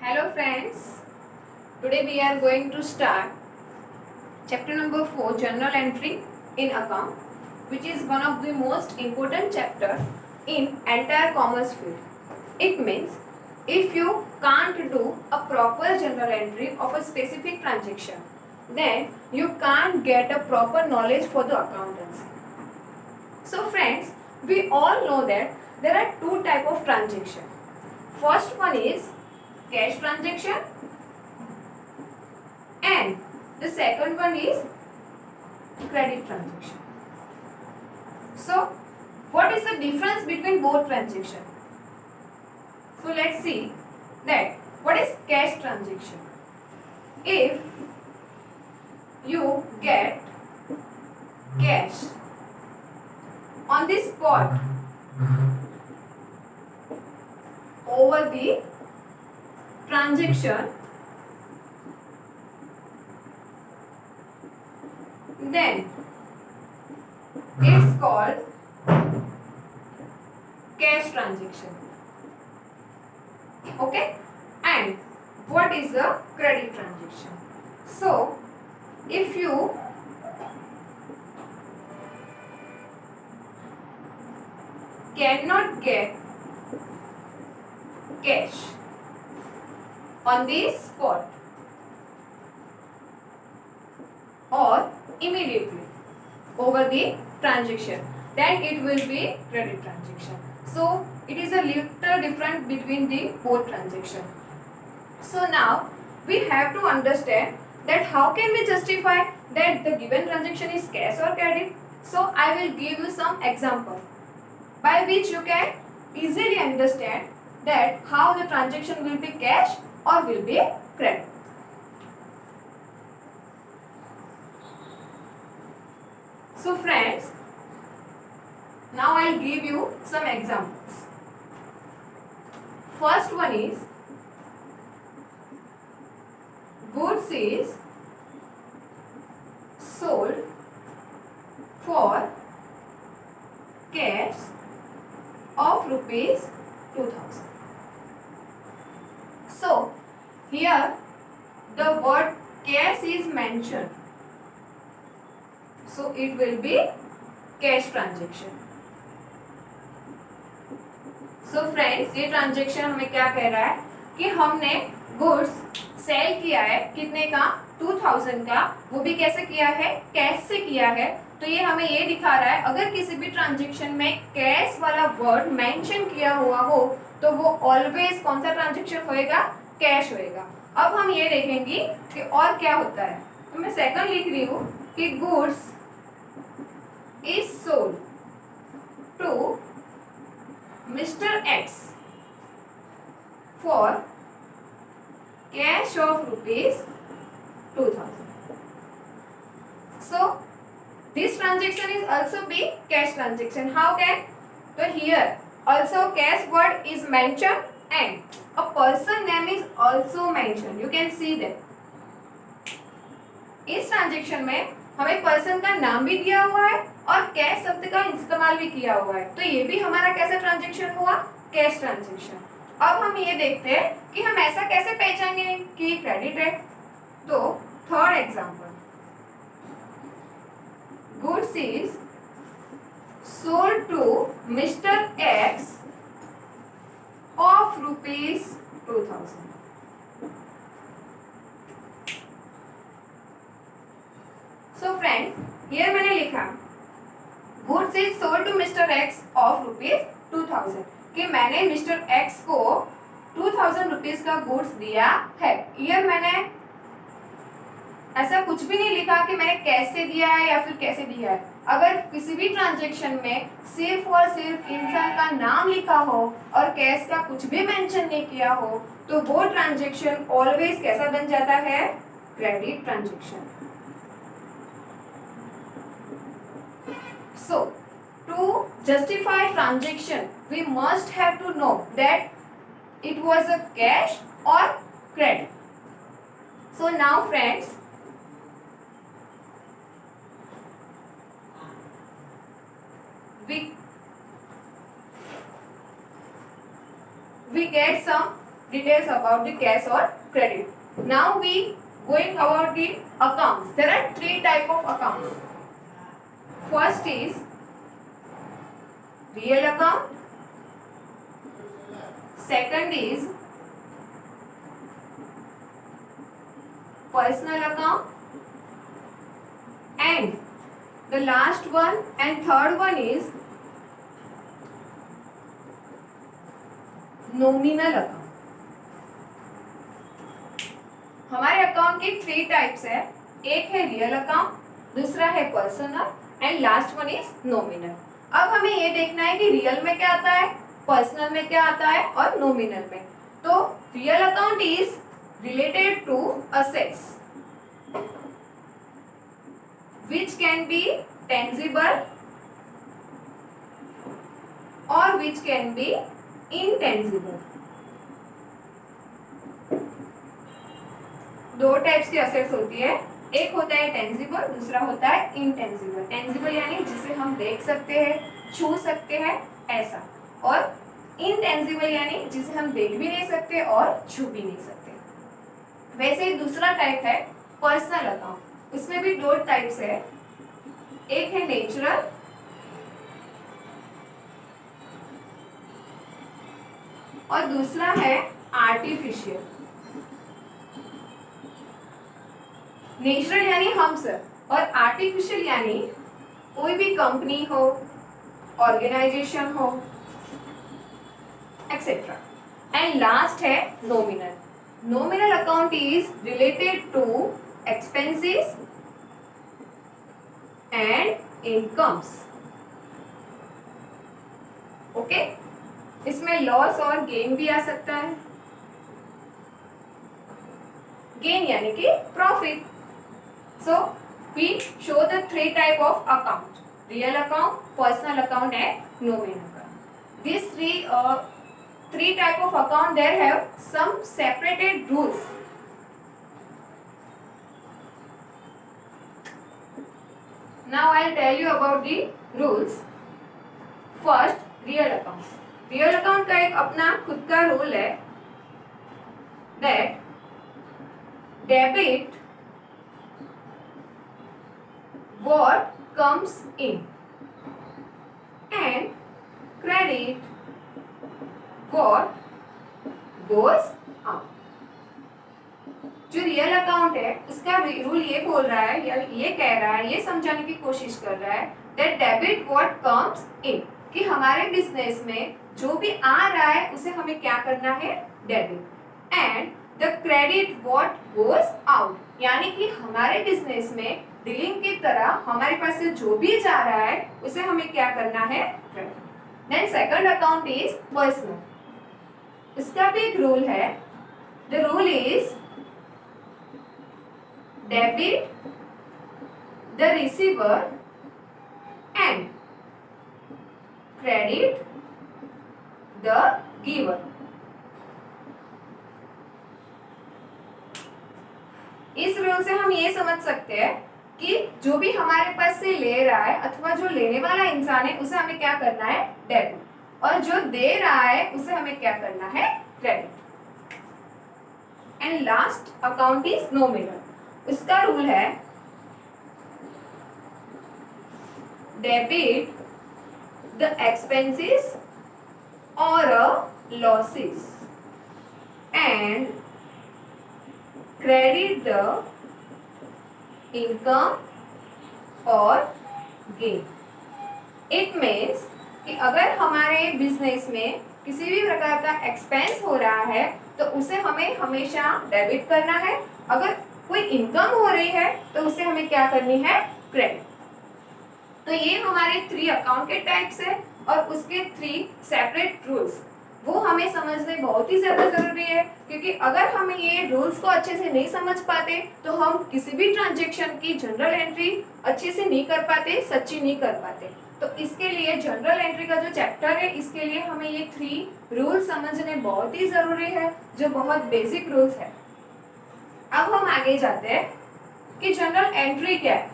Hello friends, today we are going to start chapter number 4, journal entry in account, which is one of the most important chapter in entire commerce field. It means if you can't do a proper journal entry of a specific transaction, then you can't get a proper knowledge for the accountancy. So friends, we all know that there are two type of transaction. First one is cash transaction and the second one is credit transaction. So what is the difference between both transaction? So let's see that what is cash transaction. If you get cash on the spot over the transaction, then it's called cash transaction. Okay, and what is a credit transaction? So if you cannot get cash on the spot or immediately over the transaction, then it will be credit transaction. So it is a little different between the both transaction. So now we have to understand that how can we justify that the given transaction is cash or credit. So I will give you some example by which you can easily understand that how the transaction will be cash or will be credit. So friends, now I'll give you some examples. First one is goods is sold for cash of rupees 2000. So here the word cash is mentioned, so it will be cash transaction. So friends, ये transaction हमें क्या कह रहा है कि हमने goods sale किया है कितने का 2000 का, वो भी कैसे किया है, कैश से किया है. तो ये हमें ये दिखा रहा है अगर किसी भी ट्रांजेक्शन में कैश वाला वर्ड मेंशन किया हुआ हो तो वो ऑलवेज कौन सा ट्रांजेक्शन होएगा, कैश होएगा. अब हम ये देखेंगे कि और क्या होता है. तो मैं सेकंड लिख रही हूँ कि goods is sold to Mr. X for cash of rupees 2000. So this transaction is also be cash transaction. How can? So here also cash word is mentioned and a person name is also mentioned. You can see that. इस transaction में हमें person का नाम भी दिया हुआ है और कैश शब्द का इस्तेमाल भी किया हुआ है. तो ये भी हमारा कैसा ट्रांजेक्शन हुआ, कैश ट्रांजेक्शन. अब हम ये देखते हैं कि हम ऐसा कैसे पहचानेंगे कि क्रेडिट है. तो third example, goods is sold to mister X of rupees 2000. So friends, here मैंने लिखा goods is sold to mister X of rupees 2000 कि मैंने मिस्टर एक्स को 2000 रुपीज का गुड्स दिया है. हियर मैंने ऐसा कुछ भी नहीं लिखा कि मैंने कैसे दिया है या फिर कैसे दिया है. अगर किसी भी ट्रांजेक्शन में सिर्फ और सिर्फ इंसान का नाम लिखा हो और कैश का कुछ भी मेंशन नहीं किया हो तो वो ट्रांजेक्शन ऑलवेज कैसा बन जाता है, credit transaction. So, to justify transaction, we must have to know that it was a cash or credit. So now friends, we get some details about the cash or credit. Now we going about the accounts. There are three type of accounts. First is real account. Second is personal account, and the last one and third one is nominal account. हमारे account के three types है. एक है real account, दूसरा है personal and last one is nominal. अब हमें ये देखना है कि रियल में क्या आता है, पर्सनल में क्या आता है और नॉमिनल में. तो real account is related to assets which can be tangible or which can be intangible. दो टाइप्स की असेट्स होती है. एक होता है टेंजिबल, दूसरा होता है इनटेंजिबल. टेंजिबल यानी जिसे हम देख सकते हैं, छू सकते हैं ऐसा, और इनटेंजिबल यानी जिसे हम देख भी नहीं सकते और छू भी नहीं सकते. वैसे ही दूसरा टाइप है पर्सनल अकाउंट. इसमें भी दो टाइप्स है. एक है नेचुरल और दूसरा है आर्टिफिशियल. नेचुरल यानी हम सर, और आर्टिफिशियल यानी कोई भी कंपनी हो, ऑर्गेनाइजेशन हो, एक्सेट्रा. एंड लास्ट है nominal. Nominal account is related to expenses and incomes. Okay, इसमें लॉस और गेन भी आ सकता है. गेन यानी कि profit. So we show the three type of account: real account, personal account and nominal account. This three type of account, there have some separated rules. Now I'll tell you about the rules. First, real account. Real account का एक अपना खुद का rule है that debit what comes in and credit what goes out. जो real account है उसका rule ये बोल रहा है या ये कह रहा है, ये समझाने की कोशिश कर रहा है that debit what comes in, कि हमारे बिजनेस में जो भी आ रहा है उसे हमें क्या करना है, debit. And the credit what goes out, यानी कि हमारे बिजनेस में डीलिंग की तरह हमारे पास से जो भी जा रहा है उसे हमें क्या करना है, credit. Then second account is personal. इसका भी एक रूल है. The rule is debit the receiver and credit the giver. इस रूल से हम ये समझ सकते हैं कि जो भी हमारे पास से ले रहा है अथवा जो लेने वाला इंसान है उसे हमें क्या करना है, डेबिट, और जो दे रहा है उसे हमें क्या करना है, credit. And last account is nominal. उसका रूल है डेबिट द एक्सपेंसेस और losses and credit the income और गेन. इट मीन्स कि अगर हमारे बिजनेस में किसी भी प्रकार का एक्सपेंस हो रहा है तो उसे हमें हमेशा डेबिट करना है. अगर कोई इनकम हो रही है तो उसे हमें क्या करनी है, क्रेडिट. तो ये हमारे थ्री अकाउंट के टाइप्स है और उसके थ्री सेपरेट रूल्स, वो हमें समझने बहुत ही ज़्यादा ज़रूरी है. क्योंकि अगर हम ये रूल्स को अच्छे से नहीं समझ पाते तो हम किसी भी ट्रांजेक्शन की जनरल एंट्री अच्छे से नहीं कर पाते, सच्ची नहीं कर पाते. तो इसके लिए जनरल एंट्री का जो चैप्टर है इसके लिए हमें ये थ्री रूल्स समझने बहुत ही ज़रूरी है, जो बहुत बेसिक रूल्स है. अब हम आगे जाते हैं कि जनरल एंट्री क्या है.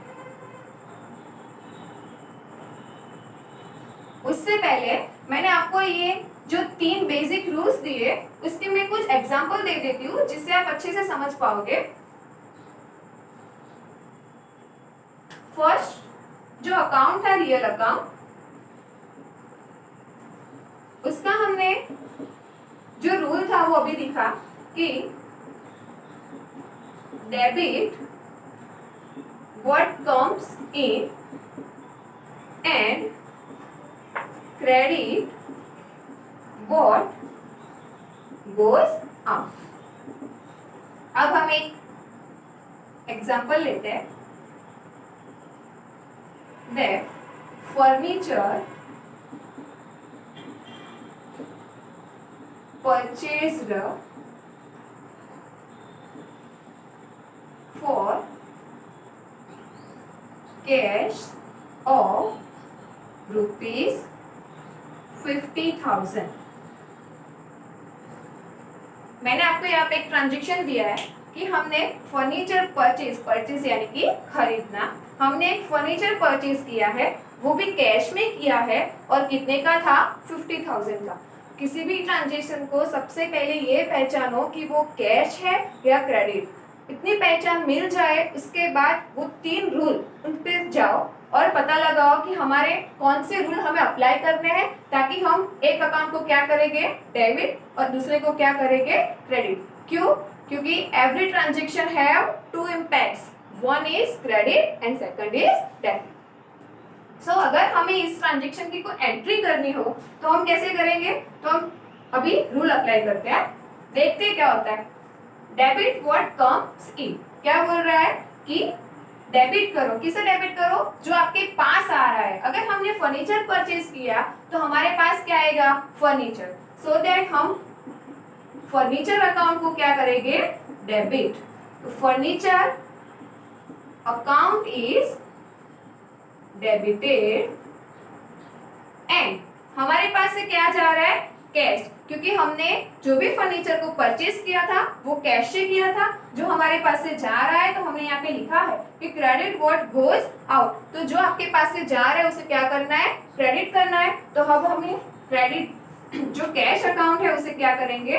उससे पहले मैंने आपको ये जो 3 बेसिक रूल्स दिए उसके मैं कुछ एग्जांपल दे देती हूँ जिससे आप अच्छे से समझ पाओगे। फर्स्ट जो अकाउंट है रियल अकाउंट, उसका हमने जो रूल था वो अभी लिखा कि debit what comes in and credit what goes out. अब हम एक एग्जांपल लेते हैं। That furniture purchased for cash of rupees 50,000। मैंने आपको यहाँ पे एक ट्रांजेक्शन दिया है कि हमने फर्नीचर परचेज यानी कि खरीदना, हमने एक फर्नीचर परचेज किया है, वो भी कैश में किया है और कितने का था 50,000 का। किसी भी ट्रांजेक्शन को सबसे पहले ये पहचानो कि वो कैश है या क्रेडिट। इतनी पहचान मिल जाए उसके बाद वो 3 रूल उन पे जाओ और पता लगाओ कि हमारे कौन से रूल हमें अप्लाई करने हैं, ताकि हम एक अकाउंट को क्या करेंगे डेबिट और दूसरे को क्या करेंगे क्रेडिट। क्यों? क्योंकि every transaction have 2 impacts, one is credit and second is debit. So अगर हमें इस ट्रांजेक्शन की कोई एंट्री करनी हो तो हम कैसे करेंगे? तो हम अभी रूल अप्लाई करते हैं, देखते हैं क्या होता है। डेबिट व्हाट कम्स इन, क्या बोल रहा है कि डेबिट करो। किसे डेबिट करो? जो आपके पास आ रहा है। अगर हमने फर्नीचर परचेज किया तो हमारे पास क्या आएगा? फर्नीचर। सो दैट हम फर्नीचर अकाउंट को क्या करेंगे? डेबिट। तो furniture account is debited and हमारे पास से क्या जा रहा है? कैश, क्योंकि हमने जो भी फर्नीचर को परचेज किया था वो कैश से किया था। जो हमारे पास से जा रहा है तो हमने यहाँ पे लिखा है कि क्रेडिट व्हाट गोज आउट, तो जो आपके पास से जा रहा है उसे क्या करना है? क्रेडिट करना है। तो अब हमें क्रेडिट जो कैश अकाउंट है उसे क्या करेंगे?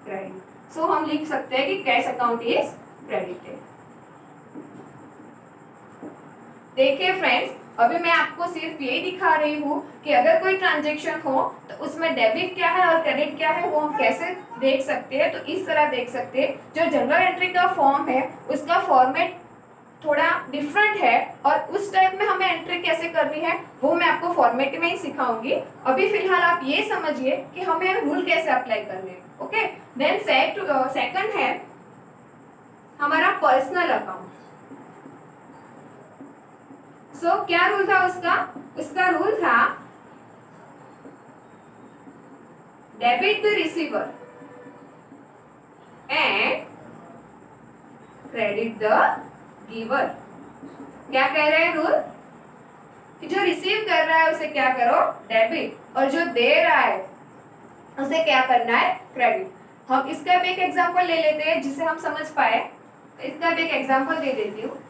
क्रेडिट। सो हम लिख सकते हैं कि कैश अकाउंट इज क्रेडिटेड। देखिए फ्रेंड्स, अभी मैं आपको सिर्फ यही दिखा रही हूँ कि अगर कोई ट्रांजेक्शन हो तो उसमें डेबिट क्या है और क्रेडिट क्या है वो हम कैसे देख सकते हैं। तो इस तरह देख सकते हैं। जो जनरल एंट्री का फॉर्म है उसका फॉर्मेट थोड़ा डिफरेंट है और उस टाइप में हमें एंट्री कैसे करनी है वो मैं आपको फॉर्मेट में ही सिखाऊंगी। अभी फिलहाल आप ये समझिए कि हमें रूल कैसे अप्लाई करने हैं। ओके, देन सेकंड है हमारा पर्सनल अकाउंट। सो क्या रूल था उसका? उसका रूल था debit the receiver and credit the giver. क्या कह रहे हैं रूल? कि जो रिसीव कर रहा है उसे क्या करो? डेबिट, और जो दे रहा है उसे क्या करना है? क्रेडिट। हम इसका भी एक एग्जांपल ले लेते हैं जिसे हम समझ पाए। तो इसका भी एक एग्जांपल दे देती हूँ।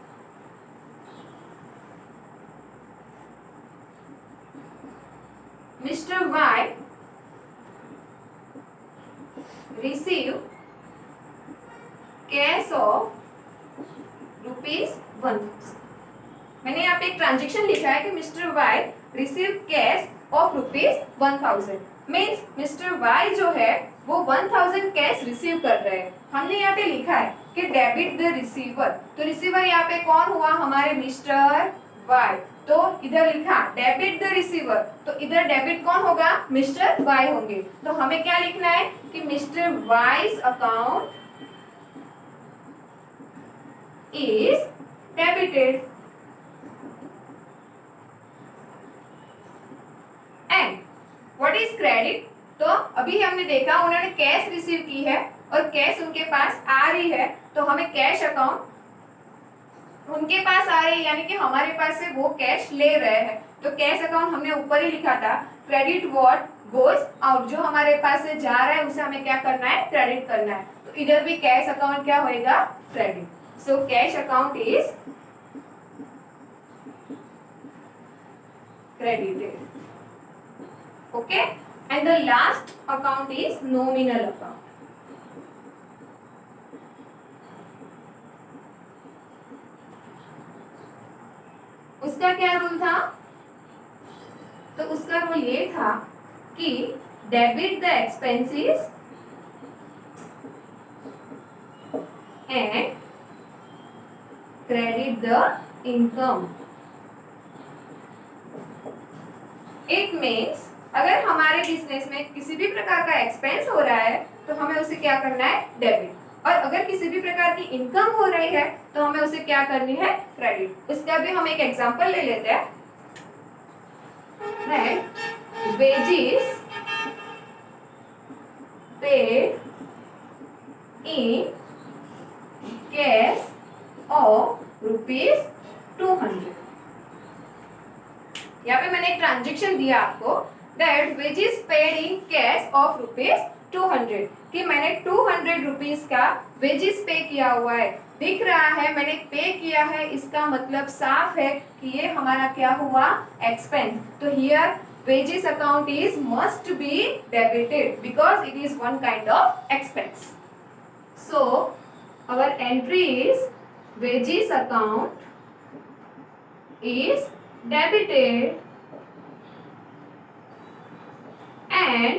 Mr. Y receive cash of ₹1,000। मैंने यहाँ पे एक ट्रांजेक्शन लिखा है कि mister Y receive cash of ₹1,000। Means mister Y जो है वो 1,000 कैश रिसीव कर रहे हैं। हमने यहाँ पे लिखा है कि डेबिट द रिसीवर। तो रिसीवर यहाँ पे कौन हुआ? हमारे मिस्टर वाई। तो इधर लिखा डेबिट द रिसीवर, तो इधर डेबिट कौन होगा? मिस्टर वाई होंगे। तो हमें क्या लिखना है कि mister wise account is debited and what is credit. तो अभी हमने देखा उन्होंने कैश रिसीव की है और कैश उनके पास आ रही है, तो हमें कैश अकाउंट उनके पास आ रही है यानी कि हमारे पास से वो कैश ले रहे हैं। तो कैश अकाउंट हमने ऊपर ही लिखा था क्रेडिट व्हाट गोज आउट, जो हमारे पास से जा रहा है उसे हमें क्या करना है? क्रेडिट करना है। तो इधर भी कैश अकाउंट क्या होएगा? Credit. So cash account is credited. Okay, and the last account is nominal account. उसका क्या रूल था? तो उसका रूल ये था कि debit the expenses and credit the income. It means अगर हमारे बिजनेस में किसी भी प्रकार का एक्सपेंस हो रहा है तो हमें उसे क्या करना है? डेबिट. और अगर किसी भी प्रकार की इनकम हो रही है तो हमें उसे क्या करनी है? क्रेडिट. उसका भी हम एक एग्जांपल ले लेते हैं. Wages paid in cash of ₹200. यहाँ पे मैंने एक ट्रांजेक्शन दिया आपको that wages paid in cash of ₹200 कि मैंने 200 रुपीज का वेजेस पे किया हुआ है. दिख रहा है मैंने पे किया है, इसका मतलब साफ है कि ये हमारा क्या हुआ? एक्सपेंस. तो here wages account is must be debited because it is one kind of expense. So our entry is wages account is debited and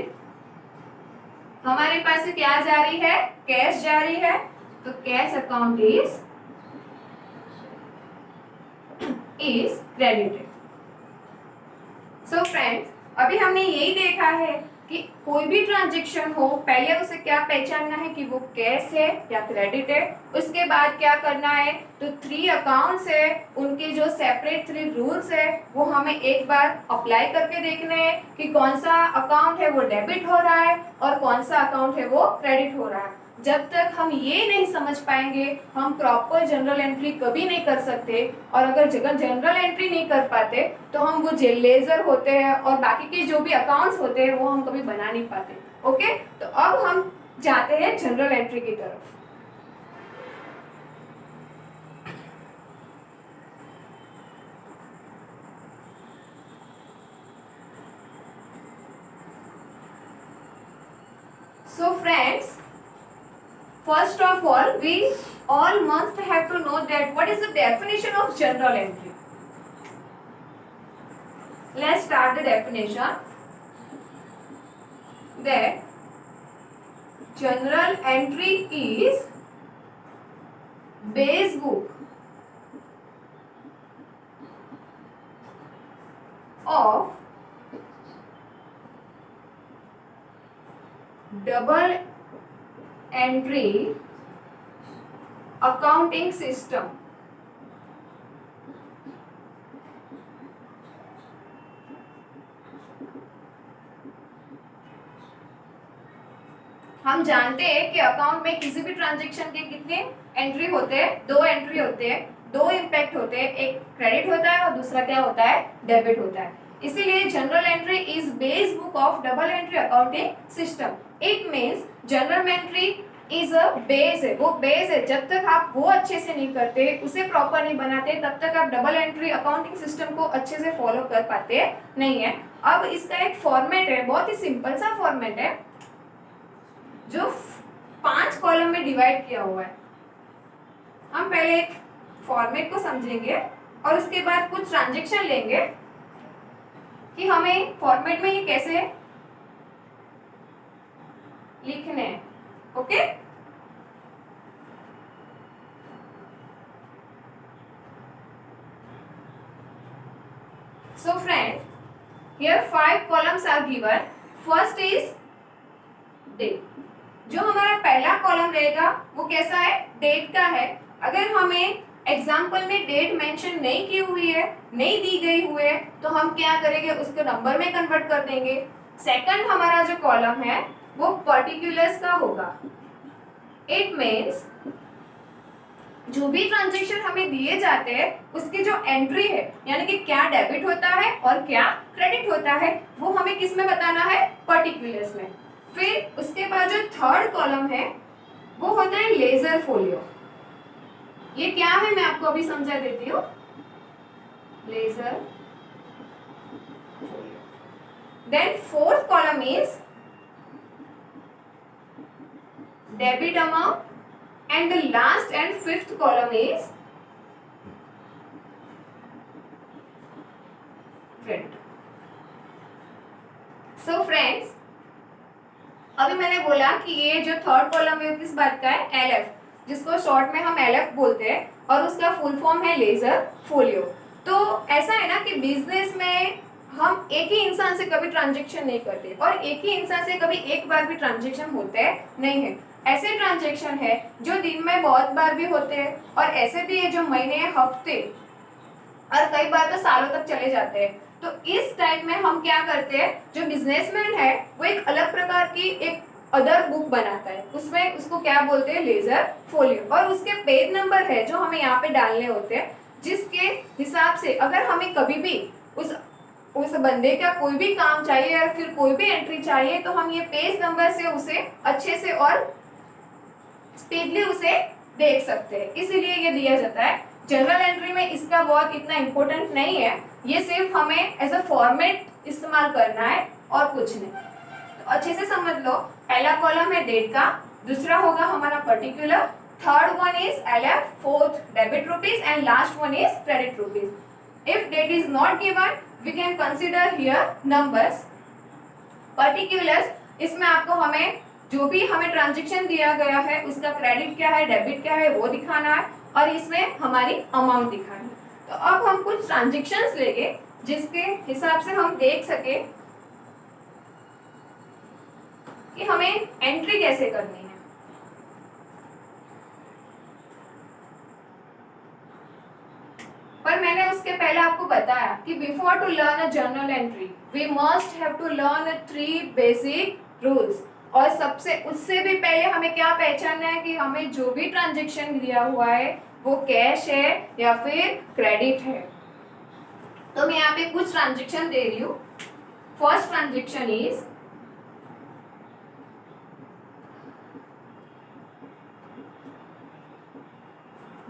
हमारे पास से क्या जारी है? कैश जारी है. तो cash account is credited. So friends, अभी हमने यही देखा है कि कोई भी ट्रांजेक्शन हो पहले उसे क्या पहचानना है कि वो कैश है या क्रेडिट है. उसके बाद क्या करना है? तो 3 अकाउंट्स है, उनके जो सेपरेट 3 रूल्स है वो हमें एक बार अप्लाई करके देखने हैं कि कौन सा अकाउंट है वो डेबिट हो रहा है और कौन सा अकाउंट है वो क्रेडिट हो रहा है. जब तक हम ये नहीं समझ पाएंगे हम प्रॉपर जनरल एंट्री कभी नहीं कर सकते. और अगर जनरल एंट्री नहीं कर पाते तो हम वो जो लेजर होते हैं और बाकी के जो भी अकाउंट्स होते हैं वो हम कभी बना नहीं पाते. ओके, तो अब हम जाते हैं जनरल एंट्री की तरफ. So friends, first of all, we all must have to know that what is the definition of journal entry. Let's start the definition. That journal entry is base book of double entry accounting system. हम जानते हैं कि account में किसी भी transaction के कितने entry होते हैं? 2 एंट्री होते हैं, 2 इम्पैक्ट होते हैं. एक क्रेडिट होता है और दूसरा क्या होता है? डेबिट होता है. इसीलिए general entry is base book of double entry accounting system. It means general entry is a base है, वो बेस है. जब तक आप वो अच्छे से नहीं करते, उसे प्रॉपर नहीं बनाते, तब तक आप डबल एंट्री अकाउंटिंग सिस्टम को अच्छे से फॉलो कर पाते नहीं है. अब इसका एक फॉर्मेट है, बहुत ही सिंपल सा फॉर्मेट है जो 5 कॉलम में डिवाइड किया हुआ है. हम पहले एक फॉर्मेट को समझेंगे और उसके बाद कुछ ट्रांजैक्शन लेंगे कि हमें फॉर्मेट में ये कैसे लिखने हैं. Okay, so friends, here 5 columns are given. First is date. जो हमारा पहला कॉलम रहेगा वो कैसा है? डेट का है. अगर हमें एग्जाम्पल में डेट मेंशन नहीं की हुई है, नहीं दी गई हुई है, तो हम क्या करेंगे? उसको नंबर में कन्वर्ट कर देंगे. सेकंड हमारा जो कॉलम है वो पर्टिकुलर्स का होगा. इट मीन्स जो भी ट्रांजैक्शन हमें दिए जाते हैं उसकी जो एंट्री है, यानी कि क्या डेबिट होता है और क्या क्रेडिट होता है, वो हमें किस में बताना है? पर्टिकुलर्स में. फिर उसके बाद जो थर्ड कॉलम है वो होता है लेजर फोलियो. ये क्या है मैं आपको अभी समझा देती हूँ. Ledger folio Then fourth column is debit amount, and the last and fifth column is credit. So friends, अभी मैंने बोला कि ये जो थर्ड कॉलम है किस बात का है, एलएफ, जिसको शॉर्ट में हम एलएफ बोलते हैं, और उसका फुल फॉर्म है लेजर फोलियो। तो ऐसा है ना कि बिजनेस में हम एक ही इंसान से कभी ट्रांजेक्शन नहीं करते, और एक ही इंसान से कभी एक बार भी ट्रांजेक्शन होते नहीं है। ऐसे ट्रांजेक्शन है जो दिन में बहुत बार भी होते हैं, और ऐसे भी है जो महीने, हफ्ते और कई बार तो सालों तक चले जाते हैं। तो इस टाइम में हम क्या करते हैं, जो बिजनेसमैन है वो एक अलग प्रकार की एक अदर बुक बनाता है, उसमें उसको क्या बोलते हैं, लेजर फोलियो, और उसके पेज नंबर है जो हमें यहाँ पे डालने होते हैं, जिसके हिसाब से अगर हमें कभी भी उस बंदे का कोई भी काम चाहिए या फिर कोई भी एंट्री चाहिए, तो हम ये पेज नंबर से उसे अच्छे से और स्पीडली उसे देख सकते हैं, इसीलिए ये दिया जाता है। जनरल एंट्री में इसका बहुत इतना इम्पोर्टेंट नहीं है, ये सिर्फ हमें एज अ फॉर्मेट इस्तेमाल करना है और कुछ नहीं। तो अच्छे से समझ लो, पहला कॉलम है डेट का, दूसरा होगा हमारा particular, third one is LF, fourth debit rupees, and last one is credit rupees. If date is not given, we can consider here numbers. Particulars, इसमें आपको हमें जो भी हमें ट्रांजेक्शन दिया गया है उसका क्रेडिट क्या है, डेबिट क्या है, वो दिखाना है, और इसमें हमारी अमाउंट दिखानी है। तो अब हम कुछ ट्रांजेक्शन्स लेंगे जिसके हिसाब से हम देख सके कि हमें एंट्री कैसे करनी है। पर मैंने उसके पहले आपको बताया कि before to learn a journal entry we must have to learn 3 basic rules, और उससे भी पहले हमें क्या पहचानना है कि हमें जो भी ट्रांजेक्शन दिया हुआ है वो कैश है या फिर क्रेडिट है। तो मैं यहाँ पे कुछ ट्रांजेक्शन दे रही हूँ। First transaction is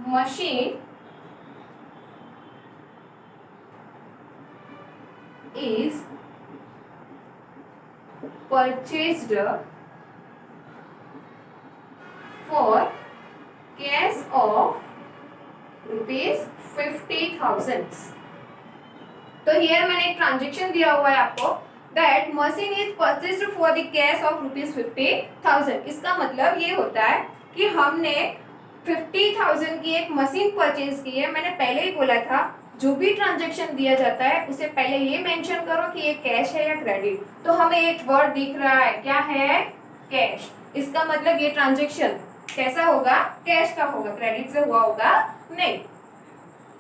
machine is purchased for cash of ₹50,000। तो हियर मैंने एक ट्रांजेक्शन दिया हुआ है आपको, that machine is purchased for the cash of ₹50,000। इसका मतलब ये होता है कि हमने 50,000 की एक मशीन परचेज की है। मैंने पहले ही बोला था जो भी ट्रांजैक्शन दिया जाता है उसे पहले ये मेंशन करो कि ये कैश है या क्रेडिट। तो हमें एक वर्ड दिख रहा है, क्या है, कैश। इसका मतलब ये ट्रांजैक्शन कैसा होगा, कैश का होगा, क्रेडिट से हुआ होगा नहीं।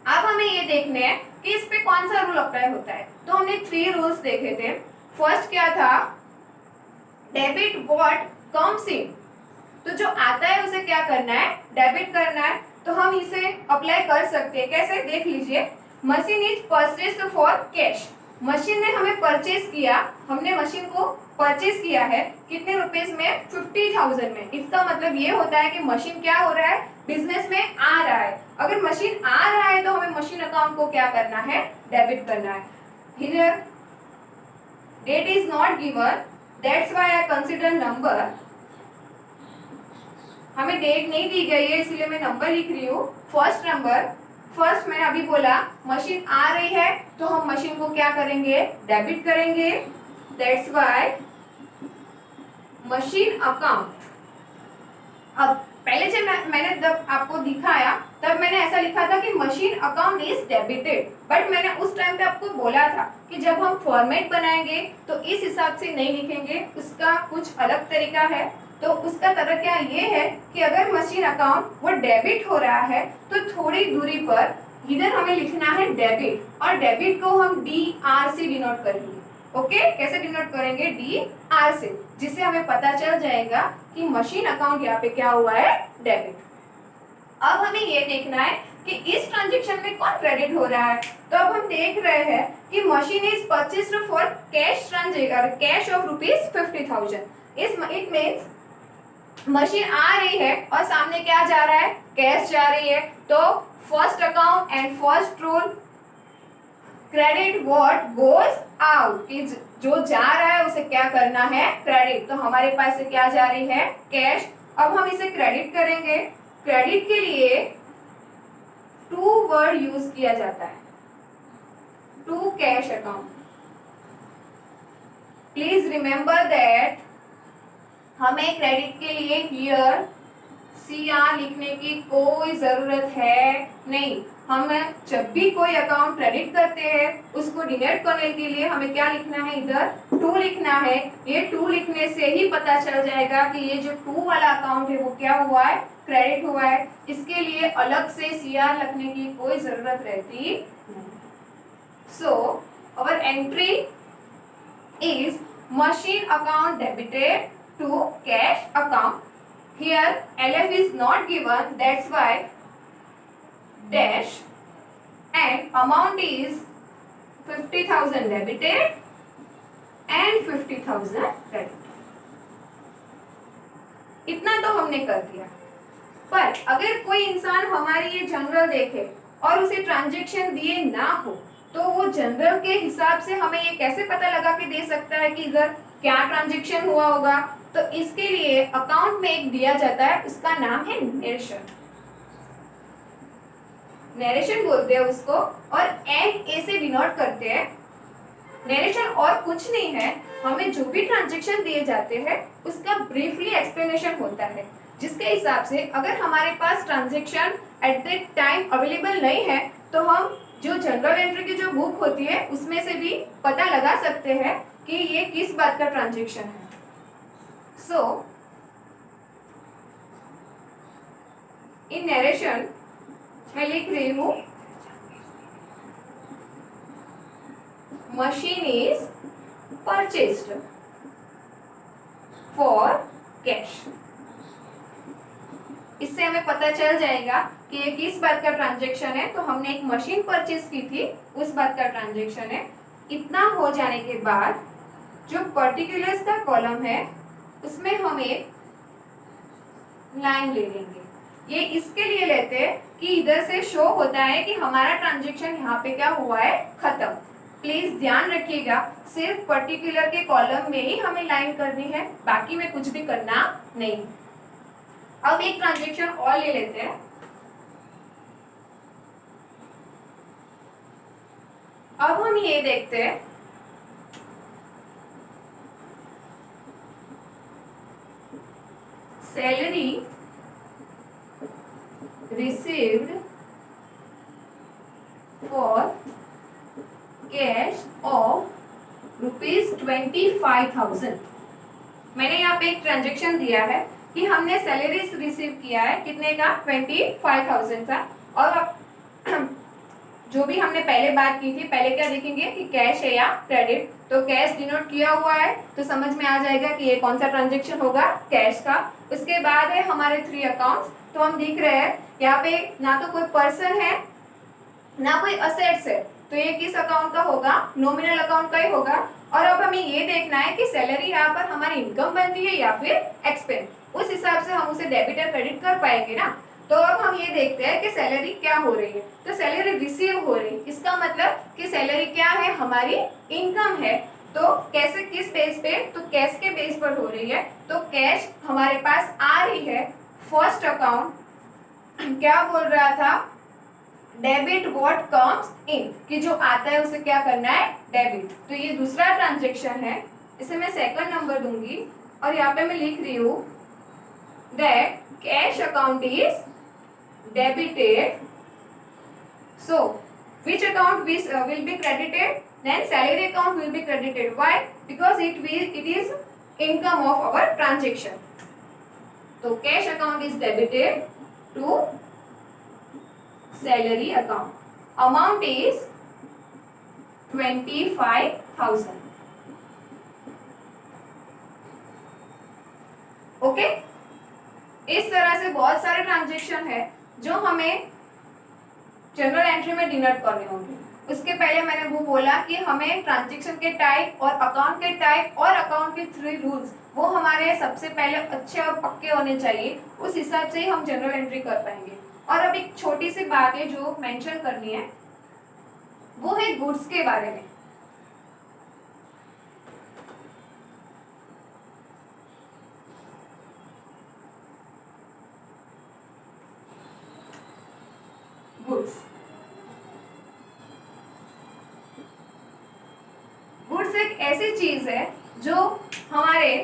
अब हमें ये देखने हैं कि इस पे कौन सा रूल अप्लाई होता है। तो हमने 3 रूल्स देखे थे। फर्स्ट क्या था, डेबिट व्हाट कम्स इन, तो जो आता है उसे क्या करना है, डेबिट करना है। तो हम इसे अप्लाई कर सकते हैं, कैसे, देख लीजिए। Machine is purchased for cash, machine ने हमें परचेज किया, हमने मशीन को परचेज किया है कितने रुपीस में, 50,000 में। इसका मतलब ये होता है कि मशीन क्या हो रहा है, बिजनेस में आ रहा है। अगर मशीन आ रहा है तो हमें मशीन अकाउंट को क्या करना है, डेबिट करना है। Here date is not given, that's why I consider number. हमें डेट नहीं दी गई है इसलिए मैं नंबर लिख रही हूँ। फर्स्ट नंबर, फर्स्ट मैंने अभी बोला मशीन आ रही है तो हम मशीन को क्या करेंगे, डेबिट करेंगे, दैट्स व्हाई मशीन अकाउंट। अब पहले जब मैंने जब आपको दिखाया तब मैंने ऐसा लिखा था कि machine account is debited, but मैंने उस टाइम पे आपको बोला था कि जब हम फॉर्मेट बनाएंगे तो इस हिसाब से नहीं लिखेंगे, उसका कुछ अलग तरीका है। तो उसका तरीका ये है कि अगर मशीन अकाउंट वो डेबिट हो रहा है तो थोड़ी दूरी पर इधर हमें लिखना है डेबिट, और डेबिट को हम DR से डिनोट करेंगे। ओके, कैसे डिनोट करेंगे, DR से, जिससे हमें पता चल जाएगा कि मशीन अकाउंट यहाँ पे क्या हुआ है, डेबिट। अब हमें ये देखना है कि इस ट्रांजेक्शन में कौन क्रेडिट हो रहा है। तो अब हम देख रहे हैं कि machine is purchased for cash transaction, cash of ₹50,000। It means machine आ रही है और सामने क्या जा रहा है, कैश जा रही है। तो first account and first rule credit what goes out, कि जो जा रहा है उसे क्या करना है, क्रेडिट। तो हमारे पास से क्या जा रही है, कैश। अब हम इसे क्रेडिट करेंगे। क्रेडिट के लिए टू वर्ड यूज किया जाता है, to cash account. Please remember that हमें क्रेडिट के लिए हियर CR लिखने की कोई जरूरत है नहीं। हम जब भी कोई अकाउंट क्रेडिट करते हैं उसको डिनोट करने के लिए हमें क्या लिखना है, इधर टू लिखना है। ये टू लिखने से ही पता चल जाएगा कि ये जो टू वाला अकाउंट है वो क्या हुआ है, क्रेडिट हुआ है। इसके लिए अलग से CR लिखने की कोई जरूरत रहती नहीं। So our entry is machine account debited to cash account. Here LF is not given, that's why dash, and amount is 50,000 debited and 50,000 credited. इतना तो हमने कर दिया। पर अगर कोई इंसान हमारी ये जनरल देखे और उसे ट्रांजैक्शन दिए ना हो तो वो जनरल के हिसाब से हमें ये कैसे पता लगा के दे सकता है कि इधर क्या ट्रांजैक्शन हुआ होगा। तो इसके लिए अकाउंट में एक दिया जाता है, उसका नाम है नरेशन। नरेशन बोलते हैं उसको, और NA से डिनोट करते हैं। नरेशन और कुछ नहीं है, हमें जो भी ट्रांजैक्शन दिए जाते हैं उसका ब्रीफली एक्सप्लेनेशन होता है, जिसके हिसाब से अगर हमारे पास transaction at the time available नहीं है तो हम जो जनरल एंट्री की जो बुक होती है उसमें से भी पता लगा सकते हैं कि ये किस बात का ट्रांजैक्शन है। सो इन नरेशन मैं लिख रही हूं machine is purchased for cash. इससे हमें पता चल जाएगा कि ये किस बात का ट्रांजैक्शन है। तो हमने एक मशीन परचेज की थी, उस बात का ट्रांजैक्शन है। इतना हो जाने के बाद जो पर्टिकुलर्स का कॉलम है उसमें हम एक लाइन ले लेंगे। ये इसके लिए लेते हैं कि इधर से शो होता है कि हमारा ट्रांजैक्शन यहाँ पे क्या हुआ है, खत्म। प्लीज ध्यान रखिएगा, सिर्फ पर्टिकुलर के कॉलम में ही हमें लाइन करनी है, बाकी में कुछ भी करना नहीं। अब एक ट्रांजैक्शन और ले लेते हैं। अब हम ये देखते हैं salary received for cash of ₹25,000। मैंने यहाँ पे एक ट्रांजैक्शन दिया है कि हमने सैलरी रिसीव किया है, कितने का, 25,000 का। और जो भी हमने पहले बात की थी, पहले क्या देखेंगे कि कैश है या क्रेडिट। तो कैश डिनोट किया हुआ है तो समझ में आ जाएगा कि ये कौन सा ट्रांजैक्शन होगा, कैश का। उसके बाद है हमारे 3 अकाउंट्स। तो हम देख रहे हैं यहाँ पे ना तो कोई पर्सन है ना कोई असेट्स है, तो ये किस अकाउंट का होगा, नॉमिनल अकाउंट का ही होगा। और अब हमें ये देखना है कि सैलरी यहाँ पर हमारी इनकम बनती है या फिर एक्सपेंस, उस हिसाब से हम उसे डेबिट और क्रेडिट कर पाएंगे ना। तो अब हम ये देखते हैं कि सैलरी क्या हो रही है। तो सैलरी रिसीव हो रही है, इसका मतलब कि सैलरी क्या है, हमारी इनकम है। तो कैसे, किस बेस पे, तो कैश के बेस पर हो रही है। तो कैश हमारे पास आ रही है। फर्स्ट अकाउंट क्या बोल रहा था, डेबिट व्हाट कम्स इन, कि जो आता है उसे क्या करना है, डेबिट। तो ये दूसरा ट्रांजैक्शन है, इसे मैं सेकंड नंबर दूंगी। और यहाँ पे मैं लिख रही हूँ that cash account is debited. So which account will be credited, then salary account will be credited. Why? Because it is income of our transaction. So cash account is debited to salary account. Amount is 25,000. Okay? इस तरह से बहुत सारे transaction है जो हमें general entry में denote करने होंगे। उसके पहले मैंने वो बोला कि हमें ट्रांजैक्शन के टाइप और अकाउंट के टाइप और अकाउंट के 3 रूल्स वो हमारे सबसे पहले अच्छे और पक्के होने चाहिए, उस हिसाब से ही हम जनरल एंट्री कर पाएंगे। और अब एक छोटी सी बात है जो मेंशन करनी है वो है गुड्स के बारे में। गुड्स गुड्स एक ऐसी चीज है जो हमारे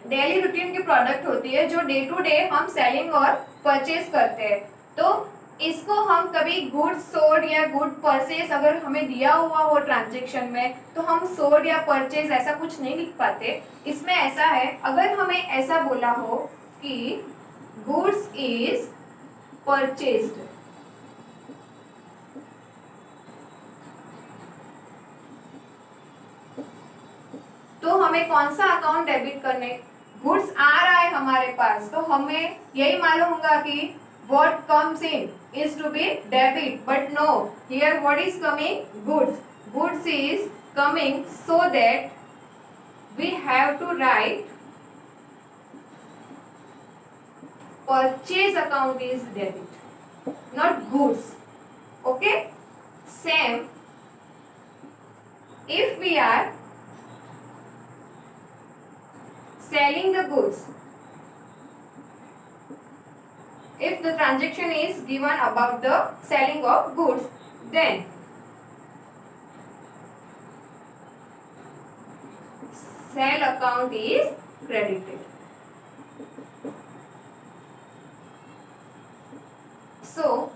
डेली रूटीन की प्रोडक्ट होती है, जो डे टू डे हम सेलिंग और परचेज करते हैं। तो इसको हम कभी गुड्स सोल्ड या गुड परचेज अगर हमें दिया हुआ हो ट्रांजेक्शन में, तो हम सोल्ड या परचेज ऐसा कुछ नहीं लिख पाते। इसमें ऐसा है, अगर हमें ऐसा बोला हो कि गुड्स इज परचेज्ड, तो हमें कौन सा अकाउंट डेबिट करने, गुड्स आ रहा है हमारे पास, तो हमें यही मालूम होगा कि what comes in is to be debit, but no, here what is coming? Goods is coming, so that we have to write purchase account is debit, not goods. Okay, same if we are selling the goods, if the transaction is given about the selling of goods, then sell account is credited. So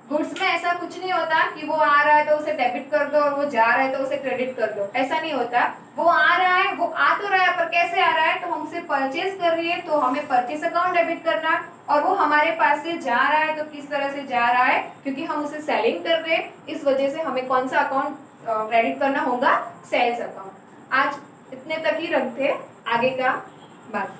goods में ऐसा कुछ नहीं होता कि वो आ रहा है तो उसे डेबिट कर दो और वो जा रहा है तो उसे क्रेडिट कर दो, ऐसा नहीं होता। वो आ रहा है, वो आ तो रहा है, पर कैसे आ रहा है, तो हम उसे परचेज कर रही है तो हमें परचेज अकाउंट डेबिट करना है, और वो हमारे पास से जा रहा है तो किस तरह से जा रहा है, क्योंकि हम उसे सेलिंग कर रहे हैं, इस वजह से हमें कौन सा अकाउंट क्रेडिट करना होगा, सेल्स अकाउंट। आज इतने तक ही रखते हैं, आगे का बात।